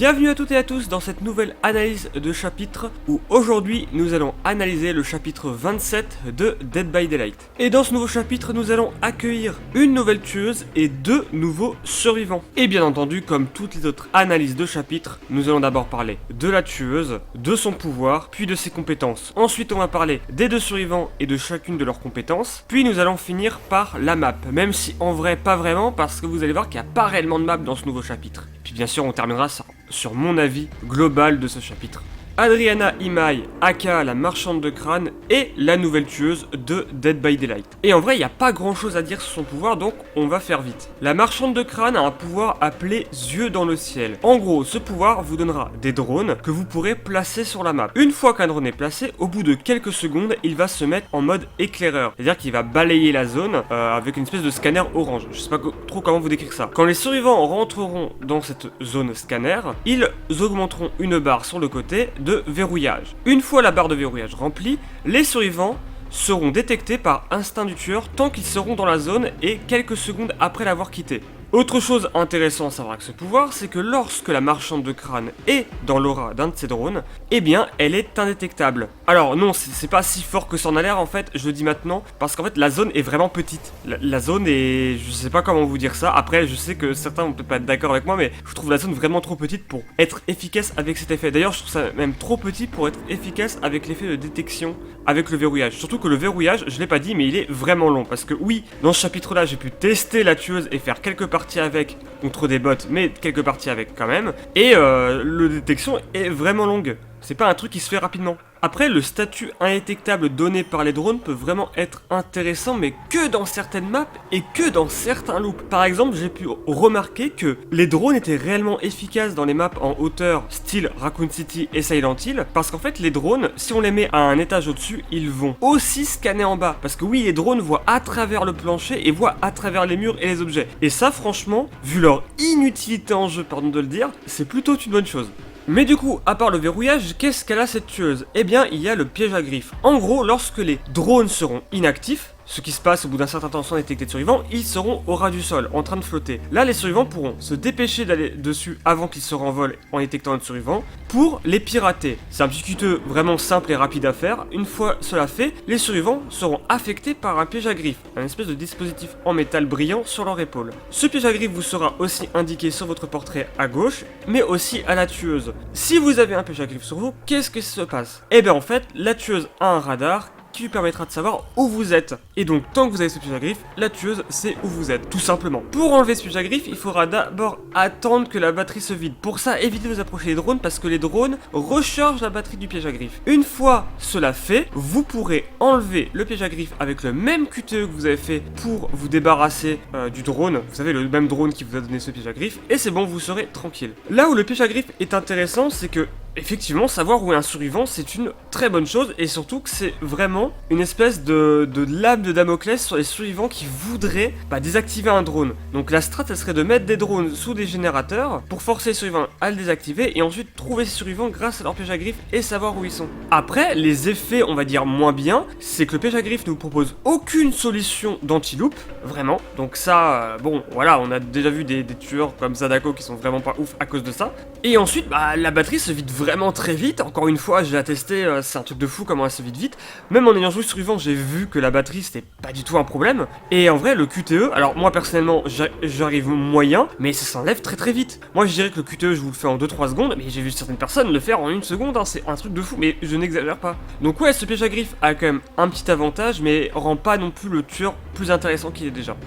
Bienvenue à toutes et à tous dans cette nouvelle analyse de chapitre où aujourd'hui nous allons analyser le chapitre 27 de Dead by Daylight. Et dans ce nouveau chapitre nous allons accueillir une nouvelle tueuse et deux nouveaux survivants. Et bien entendu, comme toutes les autres analyses de chapitre, nous allons d'abord parler de la tueuse, de son pouvoir, puis de ses compétences. Ensuite on va parler des deux survivants et de chacune de leurs compétences. Puis nous allons finir par la map, même si en vrai pas vraiment parce que vous allez voir qu'il n'y a pas réellement de map dans ce nouveau chapitre. Puis bien sûr on terminera sur mon avis global de ce chapitre. Adriana Imai, aka la marchande de crâne, est la nouvelle tueuse de Dead by Daylight. Et en vrai, il n'y a pas grand chose à dire sur son pouvoir, donc on va faire vite. La marchande de crâne a un pouvoir appelé yeux dans le ciel. En gros, ce pouvoir vous donnera des drones que vous pourrez placer sur la map. Une fois qu'un drone est placé, au bout de quelques secondes, il va se mettre en mode éclaireur. C'est-à-dire qu'il va balayer la zone avec une espèce de scanner orange. Je sais pas trop comment vous décrire ça. Quand les survivants rentreront dans cette zone scanner, ils augmenteront une barre sur le côté de verrouillage. Une fois la barre de verrouillage remplie, les survivants seront détectés par instinct du tueur tant qu'ils seront dans la zone et quelques secondes après l'avoir quitté. Autre chose intéressante à savoir avec ce pouvoir, c'est que lorsque la marchande de crâne est dans l'aura d'un de ses drones, eh bien elle est indétectable. Alors non, c'est pas si fort que ça en a l'air en fait, je le dis maintenant, parce qu'en fait la zone est vraiment petite. La zone est... je sais pas comment vous dire ça, après je sais que certains vont peut-être pas être d'accord avec moi, mais je trouve la zone vraiment trop petite pour être efficace avec cet effet. D'ailleurs je trouve ça même trop petit pour être efficace avec l'effet de détection avec le verrouillage. Surtout que le verrouillage, je l'ai pas dit, mais il est vraiment long, parce que oui, dans ce chapitre là j'ai pu tester la tueuse et faire quelques parties avec contre des bots, mais quelques parties avec quand même, et le détection est vraiment longue. C'est pas un truc qui se fait rapidement. Après, le statut indétectable donné par les drones peut vraiment être intéressant, mais que dans certaines maps et que dans certains loops. Par exemple, j'ai pu remarquer que les drones étaient réellement efficaces dans les maps en hauteur, style Raccoon City et Silent Hill, parce qu'en fait, les drones, si on les met à un étage au-dessus, ils vont aussi scanner en bas. Parce que oui, les drones voient à travers le plancher et voient à travers les murs et les objets. Et ça, franchement, vu leur inutilité en jeu, pardon de le dire, c'est plutôt une bonne chose. Mais du coup, à part le verrouillage, qu'est-ce qu'elle a cette tueuse? Eh bien, il y a le piège à griffes. En gros, lorsque les drones seront inactifs, ce qui se passe au bout d'un certain temps sans détecter de survivants, ils seront au ras du sol, en train de flotter. Là, les survivants pourront se dépêcher d'aller dessus avant qu'ils se renvolent en détectant un survivant pour les pirater. C'est un petit QTE vraiment simple et rapide à faire. Une fois cela fait, les survivants seront affectés par un piège à griffes, un espèce de dispositif en métal brillant sur leur épaule. Ce piège à griffes vous sera aussi indiqué sur votre portrait à gauche, mais aussi à la tueuse. Si vous avez un piège à griffes sur vous, qu'est-ce que ça se passe? Eh bien en fait, la tueuse a un radar qui lui permettra de savoir où vous êtes. Et donc, tant que vous avez ce piège à griffes, la tueuse sait où vous êtes, tout simplement. Pour enlever ce piège à griffes, il faudra d'abord attendre que la batterie se vide. Pour ça, évitez de vous approcher des drones parce que les drones rechargent la batterie du piège à griffes. Une fois cela fait, vous pourrez enlever le piège à griffes avec le même QTE que vous avez fait pour vous débarrasser du drone. Vous savez, le même drone qui vous a donné ce piège à griffes. Et c'est bon, vous serez tranquille. Là où le piège à griffes est intéressant, c'est que effectivement, savoir où est un survivant, c'est une très bonne chose, et surtout que c'est vraiment une espèce de lame de Damoclès sur les survivants qui voudraient désactiver un drone. Donc la strat, elle serait de mettre des drones sous des générateurs pour forcer les survivants à le désactiver, et ensuite trouver ces survivants grâce à leur piège à griffes et savoir où ils sont. Après, les effets, on va dire, moins bien, c'est que le piège à griffes ne vous propose aucune solution d'anti-loop, vraiment. Donc ça, bon, voilà, on a déjà vu des tueurs comme Sadako qui sont vraiment pas ouf à cause de ça. Et ensuite, la batterie se vide vraiment très vite. Encore une fois, je l'ai testé, c'est un truc de fou comment elle se vide vite. Même en ayant joué survivant, j'ai vu que la batterie c'était pas du tout un problème. Et en vrai, le QTE, alors moi personnellement, j'arrive moyen, mais ça s'enlève très très vite. Moi je dirais que le QTE, je vous le fais en 2-3 secondes, mais j'ai vu certaines personnes le faire en 1 seconde, hein, c'est un truc de fou, mais je n'exagère pas. Donc ouais, ce piège à griffes a quand même un petit avantage, mais rend pas non plus le tueur plus intéressant qu'il est déjà.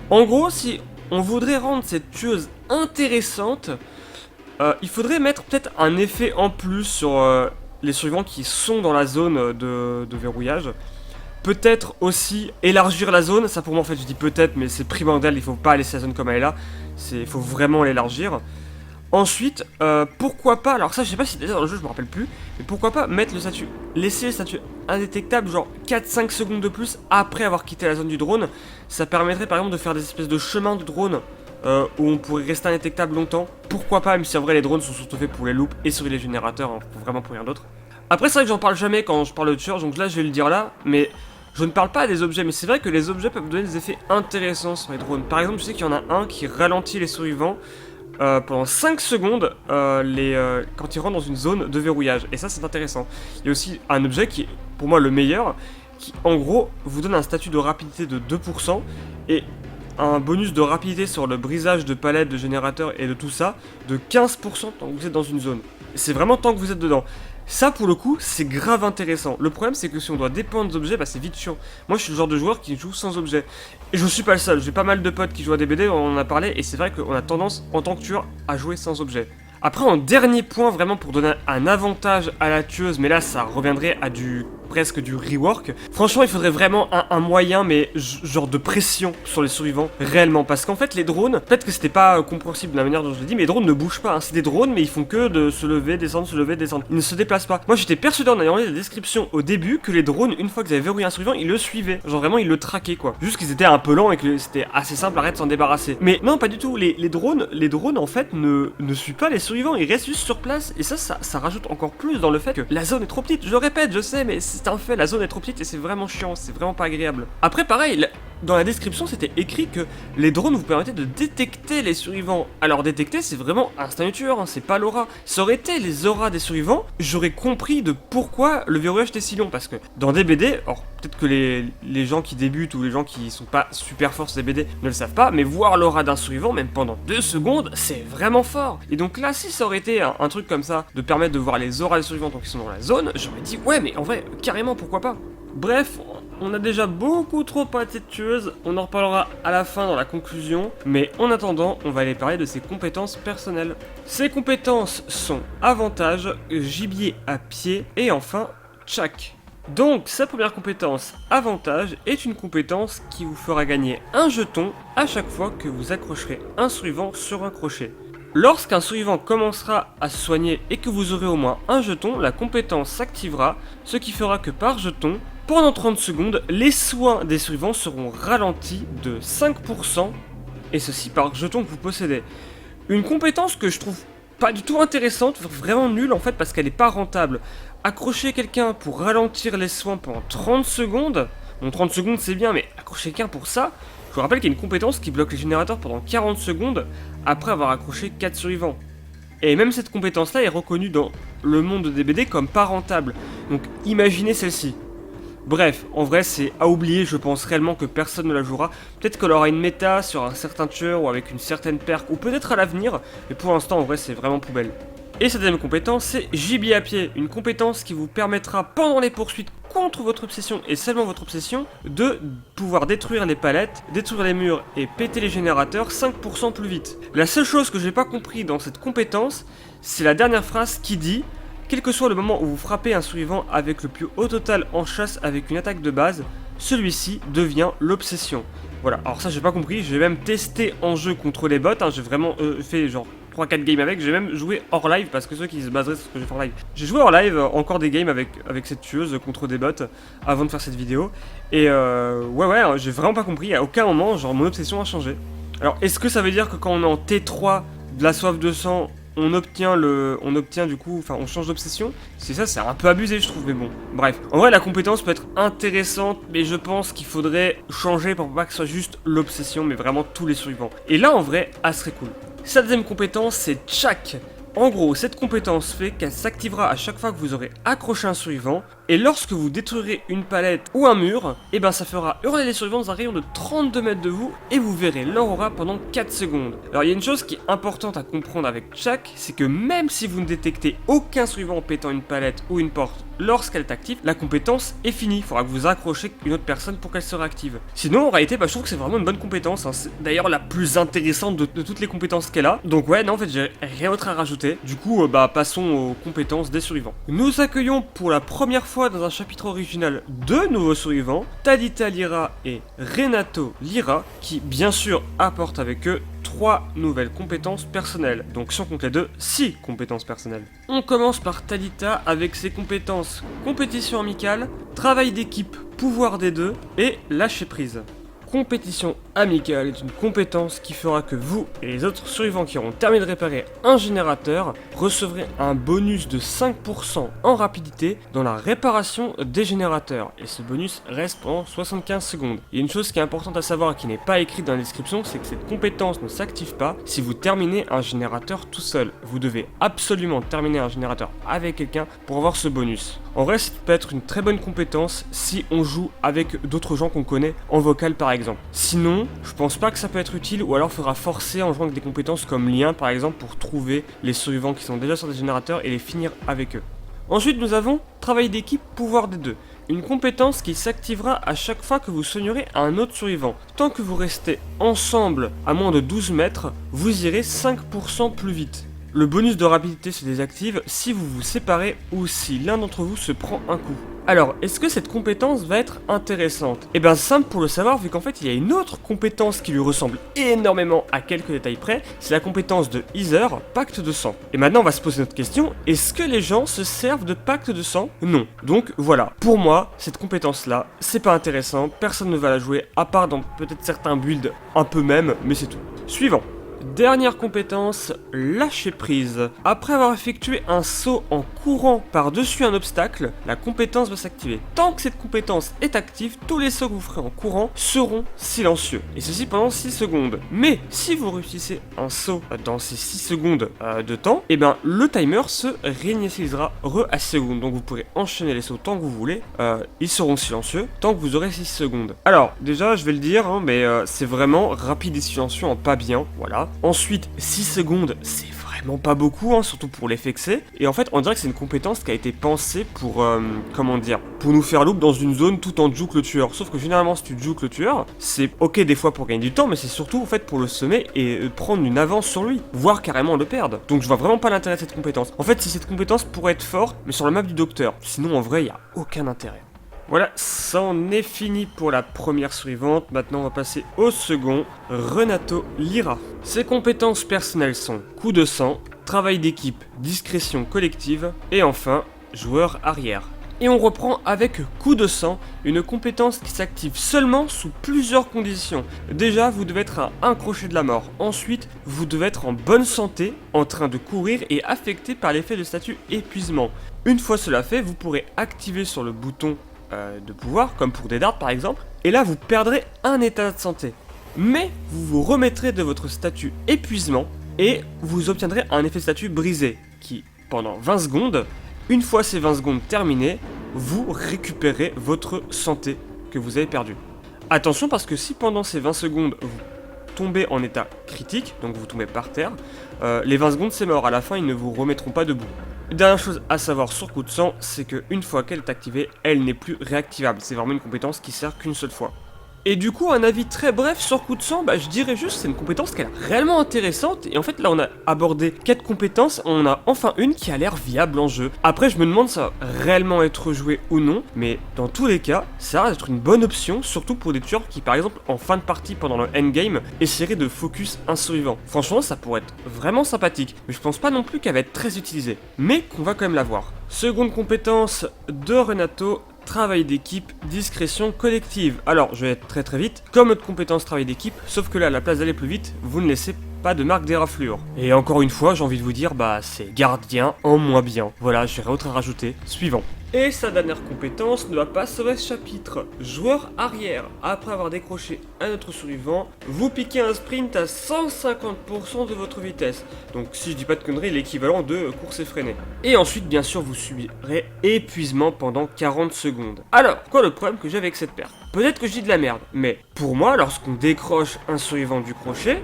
En gros, si on voudrait rendre cette tueuse intéressante, il faudrait mettre peut-être un effet en plus sur les survivants qui sont dans la zone de verrouillage. Peut-être aussi élargir la zone, ça pour moi en fait je dis peut-être mais c'est primordial, il faut pas laisser la zone comme elle est là, il faut vraiment l'élargir. Ensuite, pourquoi pas, alors ça je sais pas si déjà dans le jeu je me rappelle plus, mais pourquoi pas mettre le statut, laisser le statut indétectable genre 4-5 secondes de plus après avoir quitté la zone du drone. Ça permettrait par exemple de faire des espèces de chemins de drone où on pourrait rester indétectable longtemps. Pourquoi pas, même si en vrai les drones sont surtout faits pour les loops et sur les générateurs, hein, vraiment pour rien d'autre. Après c'est vrai que j'en parle jamais quand je parle de tueurs, donc là je vais le dire là, mais je ne parle pas des objets, mais c'est vrai que les objets peuvent donner des effets intéressants sur les drones. Par exemple, je sais qu'il y en a un qui ralentit les survivants pendant 5 secondes quand ils rentrent dans une zone de verrouillage. Et ça, c'est intéressant. Il y a aussi un objet qui est, pour moi, le meilleur, qui, en gros, vous donne un statut de rapidité de 2% et un bonus de rapidité sur le brisage de palettes, de générateurs et de tout ça, de 15% tant que vous êtes dans une zone. C'est vraiment tant que vous êtes dedans. Ça, pour le coup, c'est grave intéressant. Le problème, c'est que si on doit dépendre d'objets, bah c'est vite chiant. Moi, je suis le genre de joueur qui joue sans objet. Et je suis pas le seul. J'ai pas mal de potes qui jouent à des BD, on en a parlé, et c'est vrai qu'on a tendance, en tant que tueur, à jouer sans objet. Après, en dernier point, vraiment pour donner un avantage à la tueuse, mais là, ça reviendrait à presque du rework. Franchement, il faudrait vraiment un moyen, mais genre de pression sur les survivants, réellement. Parce qu'en fait, les drones, peut-être que c'était pas compréhensible de la manière dont je l'ai dit, mais les drones ne bougent pas. Hein. C'est des drones, mais ils font que de se lever, descendre, se lever, descendre. Ils ne se déplacent pas. Moi, j'étais persuadé en ayant lu la description au début que les drones, une fois qu'ils avaient verrouillé un survivant, ils le suivaient. Genre vraiment, ils le traquaient, quoi. Juste qu'ils étaient un peu lents et que c'était assez simple à s'en débarrasser. Mais non, pas du tout. Les drones, en fait, ne suivent pas les survivants. Ils restent juste sur place. Et ça rajoute encore plus dans le fait que la zone est trop petite. Je le répète, je sais, mais c'est un fait. La zone est trop petite et c'est vraiment chiant, c'est vraiment pas agréable. Après pareil, dans la description c'était écrit que les drones vous permettaient de détecter les survivants. Alors détecter c'est vraiment instinct du tueur, hein, c'est pas l'aura. Ça aurait été les auras des survivants, j'aurais compris de pourquoi le verrouillage était si long. Parce que dans des BD, alors peut-être que les gens qui débutent ou les gens qui sont pas super forts sur des BD ne le savent pas, mais voir l'aura d'un survivant même pendant 2 secondes, c'est vraiment fort. Et donc là si ça aurait été un truc comme ça, de permettre de voir les auras des survivants tant qu'ils sont dans la zone, j'aurais dit ouais mais en vrai carrément pourquoi pas. Bref, on a déjà beaucoup trop parlé de cette tueuse, on en reparlera à la fin dans la conclusion, mais en attendant, on va aller parler de ses compétences personnelles. Ses compétences sont avantage, gibier à pied et enfin tchak. Donc, sa première compétence, avantage, est une compétence qui vous fera gagner un jeton à chaque fois que vous accrocherez un survivant sur un crochet. Lorsqu'un survivant commencera à se soigner et que vous aurez au moins un jeton, la compétence s'activera, ce qui fera que par jeton, pendant 30 secondes, les soins des survivants seront ralentis de 5%, et ceci par jeton que vous possédez. Une compétence que je trouve pas du tout intéressante, vraiment nulle en fait, parce qu'elle n'est pas rentable. Accrocher quelqu'un pour ralentir les soins pendant 30 secondes, bon 30 secondes c'est bien, mais accrocher quelqu'un pour ça, je vous rappelle qu'il y a une compétence qui bloque les générateurs pendant 40 secondes après avoir accroché 4 survivants. Et même cette compétence-là est reconnue dans le monde des BD comme pas rentable. Donc imaginez celle-ci. Bref, en vrai c'est à oublier, je pense réellement que personne ne la jouera. Peut-être qu'elle aura une méta sur un certain tueur ou avec une certaine perque, ou peut-être à l'avenir, mais pour l'instant en vrai c'est vraiment poubelle. Et sa deuxième compétence c'est gibier à pied, une compétence qui vous permettra pendant les poursuites contre votre obsession et seulement votre obsession de pouvoir détruire les palettes, détruire les murs et péter les générateurs 5% plus vite. La seule chose que j'ai pas compris dans cette compétence, c'est la dernière phrase qui dit: quel que soit le moment où vous frappez un survivant avec le plus haut total en chasse avec une attaque de base, celui-ci devient l'obsession. Voilà, alors ça j'ai pas compris, j'ai même testé en jeu contre les bots, hein, j'ai vraiment fait genre 3-4 games avec, j'ai même joué hors live parce que ceux qui se baseraient sur ce que j'ai fait en live. J'ai joué hors live encore des games avec cette tueuse contre des bots avant de faire cette vidéo. Et ouais, j'ai vraiment pas compris, à aucun moment, genre mon obsession a changé. Alors est-ce que ça veut dire que quand on est en T3 de la soif de sang, on obtient du coup, enfin on change d'obsession? C'est ça, c'est un peu abusé je trouve, mais bon, bref. En vrai la compétence peut être intéressante, mais je pense qu'il faudrait changer pour pas que ce soit juste l'obsession, mais vraiment tous les survivants. Et là en vrai, elle serait cool. Sa deuxième compétence c'est tchak. En gros, cette compétence fait qu'elle s'activera à chaque fois que vous aurez accroché un survivant, et lorsque vous détruirez une palette ou un mur, et ben ça fera hurler les survivants dans un rayon de 32 mètres de vous, et vous verrez leur aura pendant 4 secondes. Alors il y a une chose qui est importante à comprendre avec Tchak, c'est que même si vous ne détectez aucun survivant en pétant une palette ou une porte lorsqu'elle est active, la compétence est finie, il faudra que vous accrochez une autre personne pour qu'elle se réactive. Sinon en réalité, je trouve que c'est vraiment une bonne compétence, hein. C'est d'ailleurs la plus intéressante de toutes les compétences qu'elle a. Donc ouais, non en fait j'ai rien d'autre à rajouter. Du coup, passons aux compétences des survivants. Nous accueillons pour la première fois dans un chapitre original 2 nouveaux survivants, Tadita Lyra et Renato Lyra, qui bien sûr apportent avec eux 3 nouvelles compétences personnelles. Donc si on compte les deux, 6 compétences personnelles. On commence par Tadita avec ses compétences compétition amicale, travail d'équipe, pouvoir des deux et lâcher prise. compétition amicale est une compétence qui fera que vous et les autres survivants qui auront terminé de réparer un générateur recevrez un bonus de 5% en rapidité dans la réparation des générateurs. Et ce bonus reste pendant 75 secondes. Il y a une chose qui est importante à savoir et qui n'est pas écrite dans la description, c'est que cette compétence ne s'active pas si vous terminez un générateur tout seul. Vous devez absolument terminer un générateur avec quelqu'un pour avoir ce bonus. En vrai, ça peut être une très bonne compétence si on joue avec d'autres gens qu'on connaît en vocal par exemple. Sinon, je pense pas que ça peut être utile, ou alors faudra forcer en jouant avec des compétences comme lien par exemple pour trouver les survivants qui sont déjà sur des générateurs et les finir avec eux. Ensuite, nous avons travail d'équipe, pouvoir des deux. Une compétence qui s'activera à chaque fois que vous soignerez un autre survivant. Tant que vous restez ensemble à moins de 12 mètres, vous irez 5% plus vite. Le bonus de rapidité se désactive si vous vous séparez ou si l'un d'entre vous se prend un coup. Alors, est-ce que cette compétence va être intéressante? Eh bien, simple pour le savoir, vu qu'en fait, il y a une autre compétence qui lui ressemble énormément à quelques détails près, c'est la compétence de Heather, pacte de sang. Et maintenant, on va se poser notre question, est-ce que les gens se servent de pacte de sang? Non. Donc, voilà. Pour moi, cette compétence-là, c'est pas intéressant, personne ne va la jouer, à part dans peut-être certains builds un peu même, mais c'est tout. Suivant. Dernière compétence, lâcher prise. Après avoir effectué un saut en courant par-dessus un obstacle, la compétence va s'activer. Tant que cette compétence est active, tous les sauts que vous ferez en courant seront silencieux. Et ceci pendant 6 secondes. Mais si vous réussissez un saut dans ces 6 secondes de temps, et bien le timer se réinitialisera à 6 secondes. Donc vous pourrez enchaîner les sauts tant que vous voulez. Ils seront silencieux tant que vous aurez 6 secondes. Alors déjà je vais le dire, mais c'est vraiment rapide et silencieux en pas bien. Voilà. Ensuite, 6 secondes, c'est vraiment pas beaucoup, surtout pour l'effet que c'est. Et en fait, on dirait que c'est une compétence qui a été pensée pour, pour nous faire loop dans une zone tout en juke le tueur. Sauf que généralement, si tu juke le tueur, c'est ok des fois pour gagner du temps, mais c'est surtout en fait pour le semer et prendre une avance sur lui, voire carrément le perdre. Donc je vois vraiment pas l'intérêt de cette compétence. En fait, si cette compétence pourrait être forte, mais sur la map du docteur. Sinon, en vrai, il y a aucun intérêt. Voilà, ça en est fini pour la première suivante. Maintenant, on va passer au second, Renato Lyra. Ses compétences personnelles sont coup de sang, travail d'équipe, discrétion collective et enfin, joueur arrière. Et on reprend avec coup de sang, une compétence qui s'active seulement sous plusieurs conditions. Déjà, vous devez être à un crochet de la mort. Ensuite, vous devez être en bonne santé, en train de courir et affecté par l'effet de statut épuisement. Une fois cela fait, vous pourrez activer sur le bouton de pouvoir, comme pour des dards par exemple, et là vous perdrez un état de santé. Mais vous vous remettrez de votre statut épuisement et vous obtiendrez un effet de statut brisé qui, pendant 20 secondes, une fois ces 20 secondes terminées, vous récupérez votre santé que vous avez perdue. Attention parce que si pendant ces 20 secondes vous tombez en état critique, donc vous tombez par terre, les 20 secondes c'est mort, à la fin ils ne vous remettront pas debout. Dernière chose à savoir sur coup de sang, c'est qu'une fois qu'elle est activée, elle n'est plus réactivable. C'est vraiment une compétence qui sert qu'une seule fois. Et du coup, un avis très bref sur coup de sang, je dirais juste que c'est une compétence qui a l'air réellement intéressante. Et en fait, là, on a abordé 4 compétences, on a enfin une qui a l'air viable en jeu. Après, je me demande si ça va réellement être joué ou non, mais dans tous les cas, ça a l'air d'être une bonne option, surtout pour des tueurs qui, par exemple, en fin de partie, pendant le endgame, essaieraient de focus un survivant. Franchement, ça pourrait être vraiment sympathique, mais je pense pas non plus qu'elle va être très utilisée, mais qu'on va quand même la voir. Seconde compétence de Renato, travail d'équipe, discrétion collective. Alors, je vais être très vite. Comme notre compétence travail d'équipe, sauf que là, à la place d'aller plus vite, vous ne laissez pas de marque d'éraflure. Et encore une fois, j'ai envie de vous dire, c'est gardien en moins bien. Voilà, j'ai rien d'autre à rajouter. Suivant. Et sa dernière compétence ne va pas sauver ce chapitre. Joueur arrière. Après avoir décroché un autre survivant, vous piquez un sprint à 150% de votre vitesse. Donc si je dis pas de conneries, l'équivalent de course effrénée. Et ensuite, bien sûr, vous subirez épuisement pendant 40 secondes. Alors, quoi le problème que j'ai avec cette perte? Peut-être que je dis de la merde, mais pour moi, lorsqu'on décroche un survivant du crochet,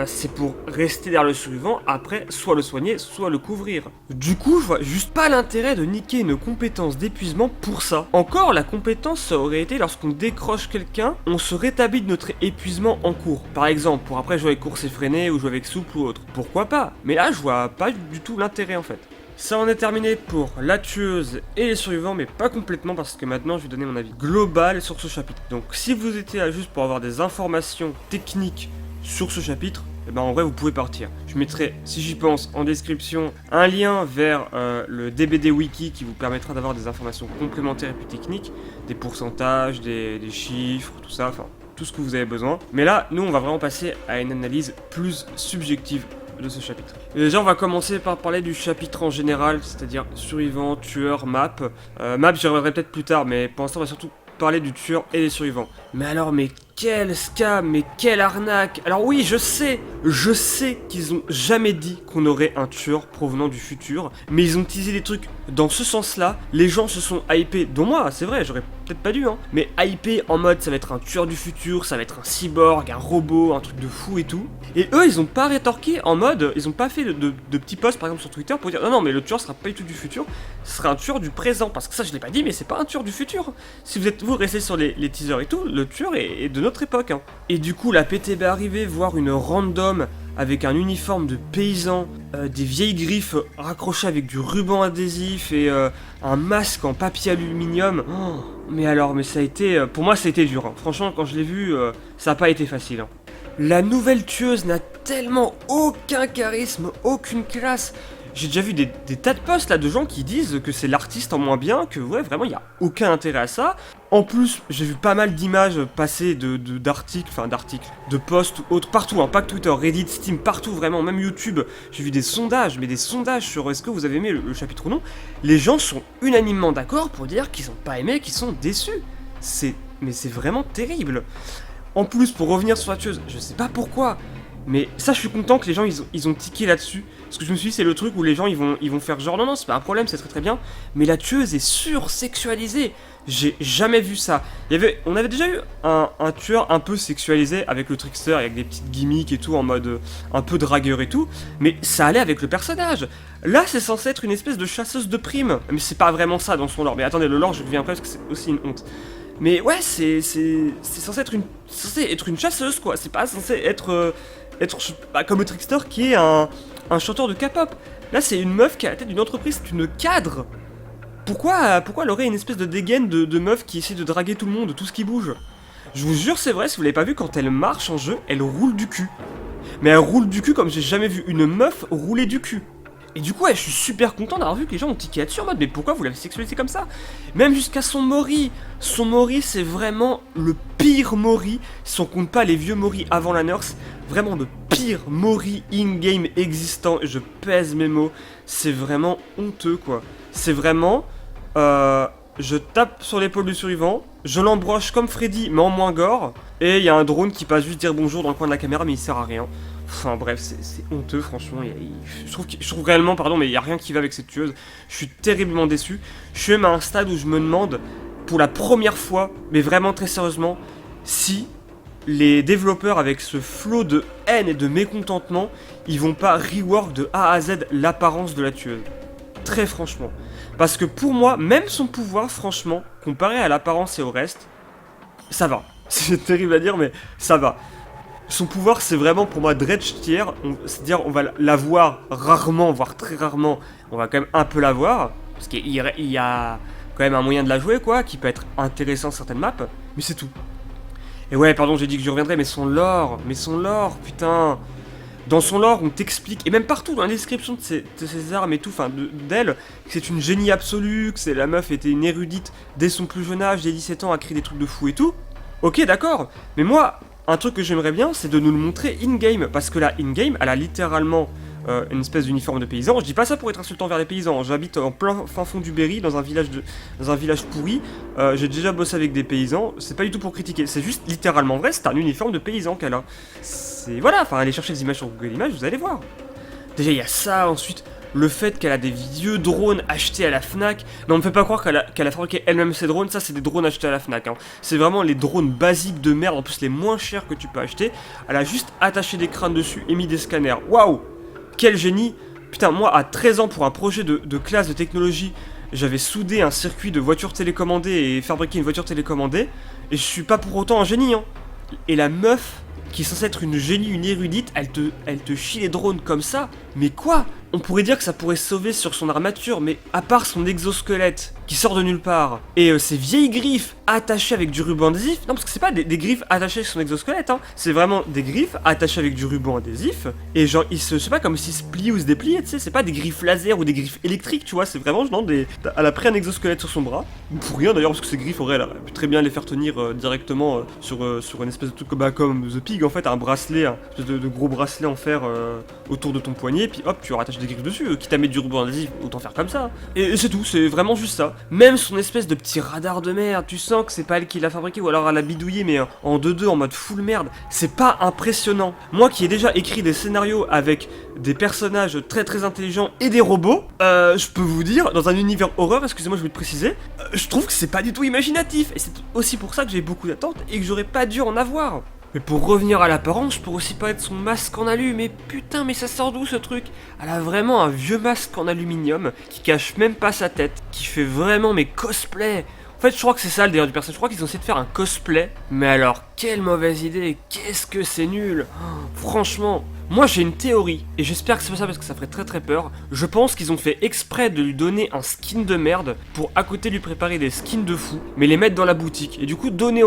c'est pour rester derrière le survivant, après soit le soigner, soit le couvrir. Du coup, je vois juste pas l'intérêt de niquer une compétence d'épuisement pour ça. Encore, la compétence ça aurait été lorsqu'on décroche quelqu'un, on se rétablit de notre épuisement en cours. Par exemple, pour après jouer avec course effrénée ou jouer avec souple ou autre. Pourquoi pas? Mais là, je vois pas du tout l'intérêt en fait. Ça en est terminé pour la tueuse et les survivants, mais pas complètement parce que maintenant je vais donner mon avis global sur ce chapitre. Donc si vous étiez là juste pour avoir des informations techniques sur ce chapitre, en vrai vous pouvez partir. Je mettrai, si j'y pense, en description un lien vers le DBD Wiki qui vous permettra d'avoir des informations complémentaires et plus techniques, des pourcentages, des chiffres, tout ça, enfin tout ce que vous avez besoin. Mais là, nous, on va vraiment passer à une analyse plus subjective de ce chapitre. Et déjà, on va commencer par parler du chapitre en général, c'est-à-dire survivant, tueur, map. Map, j'y reviendrai peut-être plus tard, mais pour l'instant, on va surtout parler du tueur et des survivants. Mais alors, mais quel scam, mais quelle arnaque! Alors oui, je sais qu'ils ont jamais dit qu'on aurait un tueur provenant du futur, mais ils ont teasé des trucs dans ce sens-là. Les gens se sont hypés, dont moi, c'est vrai, j'aurais peut-être pas dû, hein, mais hypés en mode ça va être un tueur du futur, ça va être un cyborg, un robot, un truc de fou et tout. Et eux, ils ont pas rétorqué en mode, ils ont pas fait de petits posts par exemple sur Twitter pour dire non, mais le tueur sera pas du tout du futur, ce sera un tueur du présent, parce que ça je l'ai pas dit, mais c'est pas un tueur du futur. Si vous restez sur les teasers et tout, le tueur est de notre époque, hein. Et du coup, la PTB arrivée, voir une random avec un uniforme de paysan, des vieilles griffes raccrochées avec du ruban adhésif et un masque en papier aluminium. Oh, mais alors, mais ça a été, pour moi, ça a été dur, hein. Franchement, quand je l'ai vu, ça a pas été facile, hein. La nouvelle tueuse n'a tellement aucun charisme, aucune classe. J'ai déjà vu des tas de posts là de gens qui disent que c'est l'artiste en moins bien, que ouais vraiment il n'y a aucun intérêt à ça. En plus, j'ai vu pas mal d'images passer d'articles, de posts ou autres, partout, hein, pas que Twitter, Reddit, Steam, partout vraiment, même YouTube. J'ai vu des sondages, mais des sondages sur est-ce que vous avez aimé le chapitre ou non. Les gens sont unanimement d'accord pour dire qu'ils ont pas aimé, qu'ils sont déçus. Mais c'est vraiment terrible. En plus, pour revenir sur la tueuse, je sais pas pourquoi, mais ça je suis content que les gens ils ont tiqué là-dessus. Parce que je me suis dit c'est le truc où les gens ils vont faire genre non c'est pas un problème, c'est très bien. Mais la tueuse est sursexualisée. J'ai jamais vu ça. On avait déjà eu un tueur un peu sexualisé avec le trickster, avec des petites gimmicks et tout en mode un peu dragueur et tout. Mais ça allait avec le personnage. Là c'est censé être une espèce de chasseuse de primes. Mais c'est pas vraiment ça dans son lore. Mais attendez, le lore je reviens après parce que c'est aussi une honte. Mais ouais c'est censé être une chasseuse quoi. C'est pas censé être comme le trickster qui est un chanteur de K-pop. Là, c'est une meuf qui est à la tête d'une entreprise, c'est une cadre. Pourquoi elle aurait une espèce de dégaine de meuf qui essaie de draguer tout le monde, tout ce qui bouge? Je vous jure, c'est vrai, si vous l'avez pas vu, quand elle marche en jeu, elle roule du cul. Mais elle roule du cul comme j'ai jamais vu une meuf rouler du cul. Et du coup, ouais, je suis super content d'avoir vu que les gens ont tiqué là-dessus en mode mais pourquoi vous l'avez sexualisé comme ça? Même jusqu'à son Mori. Son Mori, c'est vraiment le pire Mori, si on compte pas les vieux Mori avant la nurse. Vraiment le pire Mori in-game existant, je pèse mes mots. C'est vraiment honteux quoi. C'est vraiment... je tape sur l'épaule du survivant, je l'embroche comme Freddy mais en moins gore, et il y a un drone qui passe juste dire bonjour dans le coin de la caméra mais il sert à rien. Enfin bref, c'est honteux franchement, je trouve réellement, pardon, mais il n'y a rien qui va avec cette tueuse. Je suis terriblement déçu. Je suis même à un stade où je me demande, pour la première fois, mais vraiment très sérieusement, si les développeurs avec ce flot de haine et de mécontentement, ils vont pas rework de A à Z l'apparence de la tueuse. Très franchement. Parce que pour moi, même son pouvoir, franchement, comparé à l'apparence et au reste, ça va. C'est terrible à dire, mais ça va. Son pouvoir, c'est vraiment pour moi Dredge tier, c'est-à-dire on va la voir rarement, voire très rarement, on va quand même un peu la voir, parce qu'il y a quand même un moyen de la jouer, quoi, qui peut être intéressant sur certaines maps, mais c'est tout. Et ouais, pardon, j'ai dit que je reviendrais, mais son lore, putain. Dans son lore, on t'explique, et même partout dans la description de ses armes et tout, enfin d'elle, que c'est une génie absolue, que la meuf était une érudite dès son plus jeune âge, dès 17 ans, à créer des trucs de fou et tout. Ok, d'accord, mais moi... Un truc que j'aimerais bien, c'est de nous le montrer in-game, parce que là, in-game, elle a littéralement une espèce d'uniforme de paysan. Je dis pas ça pour être insultant vers les paysans, j'habite en plein fin fond du Berry, dans un village pourri, j'ai déjà bossé avec des paysans, c'est pas du tout pour critiquer, c'est juste littéralement vrai, c'est un uniforme de paysan qu'elle a. C'est... voilà, enfin, allez chercher des images sur Google Images, vous allez voir. Déjà, il y a ça, ensuite... Le fait qu'elle a des vieux drones achetés à la Fnac. Non, on me fait pas croire qu'elle a fabriqué elle-même ses drones. Ça, c'est des drones achetés à la Fnac, hein. C'est vraiment les drones basiques de merde, en plus les moins chers que tu peux acheter. Elle a juste attaché des crânes dessus et mis des scanners. Waouh! Quel génie! Putain, moi, à 13 ans, pour un projet de classe de technologie, j'avais soudé un circuit de voiture télécommandée et fabriqué une voiture télécommandée. Et je suis pas pour autant un génie, hein. Et la meuf... qui est censée être une génie, une érudite, elle te chie les drones comme ça. Mais quoi? on pourrait dire que ça pourrait sauver sur son armature, mais à part son exosquelette qui sort de nulle part et ses vieilles griffes attachées avec du ruban adhésif, non parce que c'est pas des griffes attachées sur son exosquelette, hein, c'est vraiment des griffes attachées avec du ruban adhésif et genre c'est pas comme s'ils se plient ou se dépliaient, tu sais, c'est pas des griffes laser ou des griffes électriques, tu vois, c'est vraiment genre elle a pris un exosquelette sur son bras, pour rien d'ailleurs parce que ces griffes elle aurait pu très bien les faire tenir directement sur une espèce de truc comme The Pig en fait, un bracelet, un espèce de gros bracelet en fer autour de ton poignet, puis hop tu rattaches des griffes dessus, quitte à mettre du ruban adhésif, autant faire comme ça. Et c'est tout, c'est vraiment juste ça. Même son espèce de petit radar de merde, tu sens que c'est pas elle qui l'a fabriqué, ou alors elle l'a bidouillé, mais en 2-2 en mode full merde. C'est pas impressionnant. Moi qui ai déjà écrit des scénarios avec des personnages très très intelligents et des robots, je peux vous dire, dans un univers horreur, excusez-moi je vais te préciser, je trouve que c'est pas du tout imaginatif. Et c'est aussi pour ça que j'ai beaucoup d'attentes et que j'aurais pas dû en avoir. Mais pour revenir à l'apparence, je pourrais aussi parler de son masque en alu, mais putain, mais ça sort d'où ce truc? Elle a vraiment un vieux masque en aluminium qui cache même pas sa tête, qui fait vraiment mes cosplays. En fait, je crois que c'est ça le délire du personnage, je crois qu'ils ont essayé de faire un cosplay, mais alors, quelle mauvaise idée, qu'est-ce que c'est nul. Franchement, moi j'ai une théorie, et j'espère que c'est pas ça parce que ça ferait très très peur. Je pense qu'ils ont fait exprès de lui donner un skin de merde pour à côté lui préparer des skins de fou, mais les mettre dans la boutique. Et du coup donner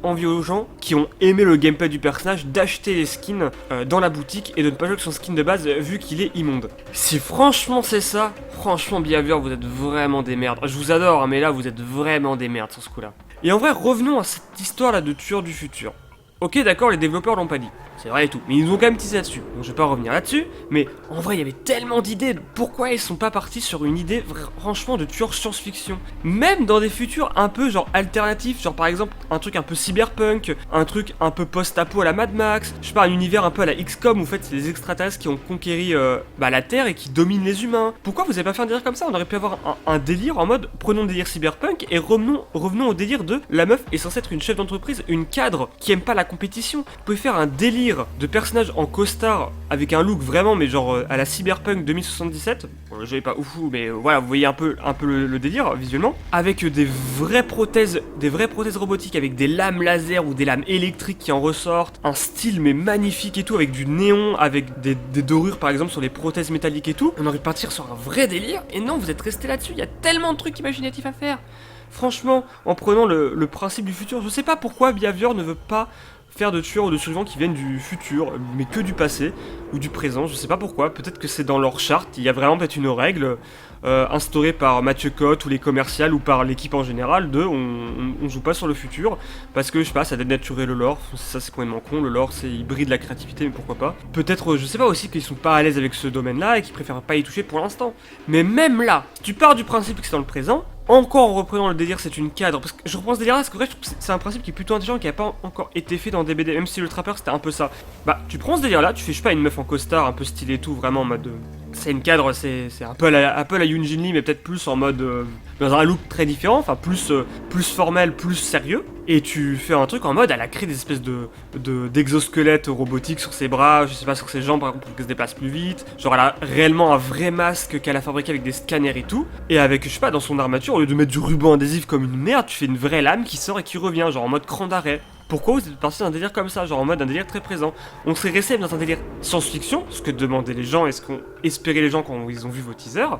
envie aux gens qui ont aimé le gameplay du personnage d'acheter les skins dans la boutique et de ne pas jouer avec son skin de base vu qu'il est immonde. Si franchement c'est ça, franchement Behavior vous êtes vraiment des merdes. Je vous adore hein, mais là vous êtes vraiment des merdes sur ce coup là. Et en vrai revenons à cette histoire là de tueur du futur. Ok d'accord les développeurs l'ont pas dit, c'est vrai et tout, mais ils nous ont quand même teasé là-dessus, donc je vais pas revenir là-dessus, mais en vrai il y avait tellement d'idées, pourquoi ils sont pas partis sur une idée franchement de tueur science-fiction, même dans des futurs un peu genre alternatifs, genre par exemple un truc un peu cyberpunk, un truc un peu post-apo à la Mad Max, je sais pas un univers un peu à la XCOM où en fait c'est les extraterrestres qui ont conquéri la Terre et qui dominent les humains. Pourquoi vous avez pas fait un délire comme ça? On aurait pu avoir un délire en mode prenons le délire cyberpunk et revenons au délire de la meuf est censée être une chef d'entreprise, une cadre qui aime pas la compétition. Vous pouvez faire un délire de personnages en costard avec un look vraiment mais genre à la cyberpunk 2077. Bon, j'avais pas oufou mais voilà, vous voyez un peu le délire visuellement avec des vraies prothèses robotiques avec des lames laser ou des lames électriques qui en ressortent, un style mais magnifique et tout avec du néon, avec des dorures par exemple sur les prothèses métalliques et tout. On aurait pu partir sur un vrai délire et non, vous êtes resté là-dessus. Il y a tellement de trucs imaginatifs à faire. Franchement, en prenant le principe du futur, je sais pas pourquoi Behavior ne veut pas faire de tueurs ou de survivants qui viennent du futur, mais que du passé ou du présent, je sais pas pourquoi, peut-être que c'est dans leur charte, il y a vraiment peut-être une règle instaurée par Mathieu Cotte ou les commerciales ou par l'équipe en général de on joue pas sur le futur, parce que je sais pas, ça dénaturait le lore, ça c'est complètement con, le lore c'est il brille de la créativité mais pourquoi pas. Peut-être, je sais pas aussi qu'ils sont pas à l'aise avec ce domaine-là et qu'ils préfèrent pas y toucher pour l'instant. Mais même là, si tu pars du principe que c'est dans le présent, encore en reprenant le délire, c'est une cadre. Parce que je reprends ce délire là, parce que vrai, je trouve que c'est un principe qui est plutôt intelligent, qui a pas encore été fait dans DBD, même si le Trapper c'était un peu ça. Bah, tu prends ce délire là, tu fais, je sais pas, une meuf en costard, un peu stylé et tout, vraiment en mode. C'est une cadre, c'est un peu la Yoonjin Lee, mais peut-être plus en mode. Dans un look très différent, enfin plus formel, plus sérieux. Et tu fais un truc en mode, elle a créé des espèces d'exosquelettes robotiques sur ses bras, je sais pas, sur ses jambes par exemple, pour qu'elle se déplace plus vite. Genre elle a réellement un vrai masque qu'elle a fabriqué avec des scanners et tout. Et avec, je sais pas, dans son armature, au lieu de mettre du ruban adhésif comme une merde, tu fais une vraie lame qui sort et qui revient, genre en mode cran d'arrêt. Pourquoi vous êtes parti d'un délire comme ça, genre en mode un délire très présent? On serait resté dans un délire science-fiction, ce que demandaient les gens et ce qu'ont espéré les gens quand ils ont vu vos teasers,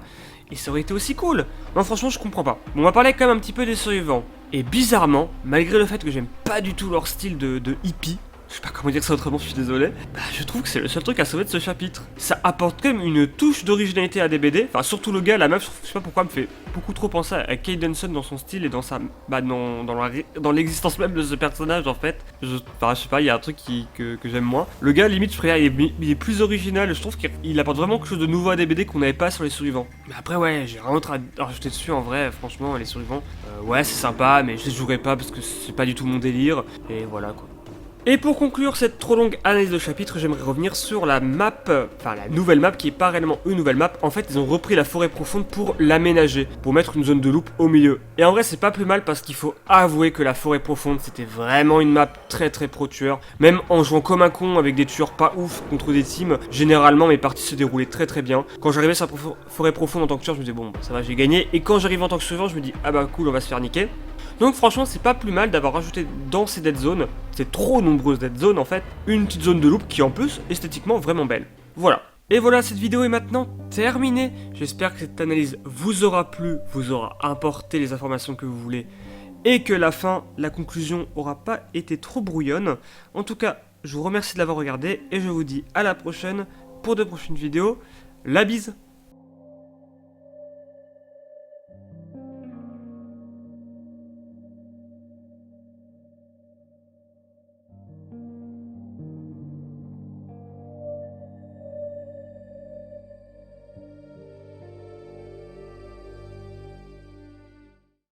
et ça aurait été aussi cool. Non franchement je comprends pas. Bon, on va parler quand même un petit peu des survivants. Et bizarrement, malgré le fait que j'aime pas du tout leur style de hippie, je sais pas comment dire ça autrement, je suis désolé, bah je trouve que c'est le seul truc à sauver de ce chapitre. Ça apporte quand même une touche d'originalité à DBD, enfin surtout le gars, la meuf, je sais pas pourquoi, me fait beaucoup trop penser à Kate Denson dans son style et dans sa, dans l'existence même de ce personnage en fait. Je sais pas, il y a un truc que j'aime moins. Le gars, limite, je préfère, il est plus original, je trouve qu'il apporte vraiment quelque chose de nouveau à DBD qu'on n'avait pas sur les survivants. Mais après ouais, j'ai rien d'autre à rajouter dessus en vrai, franchement, les survivants, ouais c'est sympa, mais je les jouerai pas parce que c'est pas du tout mon délire, et voilà quoi. Et pour conclure cette trop longue analyse de chapitre, j'aimerais revenir sur la map, enfin la nouvelle map qui est pas réellement une nouvelle map. En fait, ils ont repris la forêt profonde pour l'aménager, pour mettre une zone de loop au milieu. Et en vrai, c'est pas plus mal parce qu'il faut avouer que la forêt profonde, c'était vraiment une map très pro-tueur. Même en jouant comme un con avec des tueurs pas ouf contre des teams, généralement mes parties se déroulaient très bien. Quand j'arrivais sur la forêt profonde en tant que tueur, je me disais bon, ça va, j'ai gagné. Et quand j'arrive en tant que survivant, je me dis ah bah cool, on va se faire niquer. Donc franchement c'est pas plus mal d'avoir rajouté dans ces dead zones, c'est trop nombreuses dead zones en fait, une petite zone de loop qui en plus esthétiquement vraiment belle. Voilà. Et voilà, cette vidéo est maintenant terminée. J'espère que cette analyse vous aura plu, vous aura apporté les informations que vous voulez et que la conclusion aura pas été trop brouillonne. En tout cas, je vous remercie de l'avoir regardé et je vous dis à la prochaine pour de prochaines vidéos. La bise!